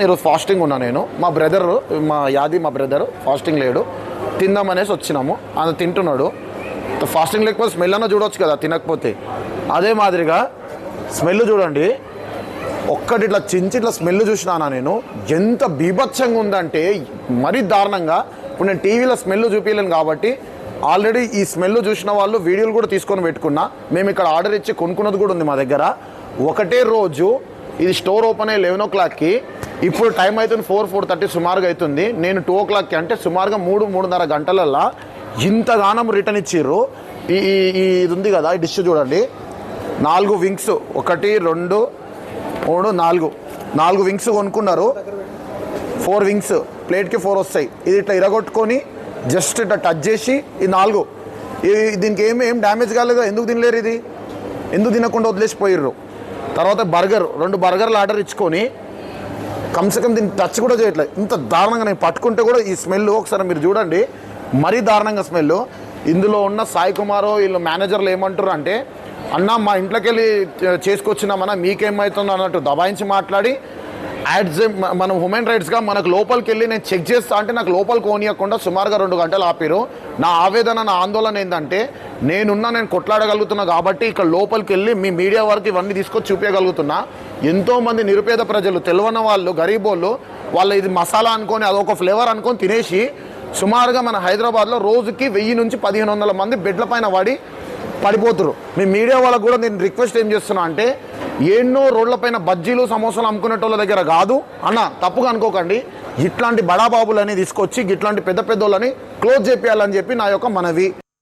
ఈరోజు ఫాస్టింగ్ ఉన్నా నేను. మా యాది మా బ్రదర్ ఫాస్టింగ్ లేడు, తిందామనేసి వచ్చినాము. అది తింటున్నాడు. ఫాస్టింగ్ లేకపోతే స్మెల్ అన్నా చూడవచ్చు కదా, తినకపోతే. అదే మాదిరిగా స్మెల్ చూడండి, ఒక్కటి ఇట్లా చించి ఇట్లా స్మెల్ చూసినానా నేను, ఎంత బీభత్సంగా ఉందంటే మరీ దారుణంగా. ఇప్పుడు నేను టీవీలో స్మెల్ చూపించలేను కాబట్టి ఆల్రెడీ ఈ స్మెల్ చూసిన వాళ్ళు వీడియోలు కూడా తీసుకొని పెట్టుకున్నా. మేము ఇక్కడ ఆర్డర్ ఇచ్చి కొనుక్కున్నది కూడా ఉంది మా దగ్గర. ఒకటే రోజు ఇది స్టోర్ ఓపెన్ అయ్యి 11 o'clockకి, ఇప్పుడు టైం అవుతుంది 4:30 సుమారుగా అవుతుంది. నేను 2 o'clockకి అంటే సుమారుగా 3-3:30 గంటలల్లో ఇంతగానం రిటర్న్ ఇచ్చిర్రు. ఇది ఉంది కదా, ఈ డిష్ చూడండి, 4 వింగ్స్, 1 2 3 4 వింగ్స్ కొనుక్కున్నారు. 4 వింగ్స్ ప్లేట్కి 4 వస్తాయి. ఇది ఇట్లా ఇరగొట్టుకొని జస్ట్ ఇట్లా టచ్ చేసి ఈ 4 దీనికి ఏం డ్యామేజ్ కాలేదు. ఎందుకు తినలేరు? ఇది ఎందుకు తినకుండా వదిలేసిపోయిర్రు? తర్వాత బర్గర్, 2 బర్గర్లు ఆర్డర్ ఇచ్చుకొని కమ్సకం దీన్ని టచ్ కూడా చేయట్లేదు. ఇంత దారుణంగా నేను పట్టుకుంటే కూడా ఈ స్మెల్ ఒకసారి మీరు చూడండి, మరీ దారుణంగా స్మెల్. ఇందులో ఉన్న సాయి కుమార్ వీళ్ళు మేనేజర్లు ఏమంటారు అంటే, అన్న మా ఇంట్లోకి వెళ్ళి చేసుకొచ్చినామన్నా మీకేమవుతుందో అన్నట్టు దబాయించి మాట్లాడి, మనం హ్యూమన్ రైట్స్గా మనకు లోపలికి వెళ్ళి నేను చెక్ చేస్తా అంటే నాకు లోపలికి పోనీయకుండా సుమారుగా 2 గంటలు ఆపిరు. నా ఆవేదన, నా ఆందోళన ఏంటంటే, నేను కొట్లాడగలుగుతున్నా కాబట్టి ఇక్కడ లోపలికి వెళ్ళి మీ మీడియా వరకు ఇవన్నీ తీసుకొచ్చి చూపించగలుగుతున్నా. ఎంతోమంది నిరుపేద ప్రజలు, తెలియని వాళ్ళు, గరీబోళ్ళు, వాళ్ళు ఇది మసాలా అనుకొని అదొక ఫ్లేవర్ అనుకొని తినేసి సుమారుగా మన హైదరాబాద్లో రోజుకి 1000 నుంచి 1500 మంది బెడ్ల పైన పడిపోతున్నారు. మీ మీడియా వాళ్ళకు కూడా నేను రిక్వెస్ట్ ఏం చేస్తున్నా అంటే, ఎన్నో రోడ్ల పైన బజ్జీలు సమోసాలు అమ్ముకునేటోళ్ళ దగ్గర కాదు అన్న, తప్పుగా అనుకోకండి. ఇట్లాంటి బడాబాబులని తీసుకొచ్చి ఇట్లాంటి పెద్ద పెద్దోళ్ళని క్లోజ్ చేయాలని చెప్పి నా యొక్క మనవి.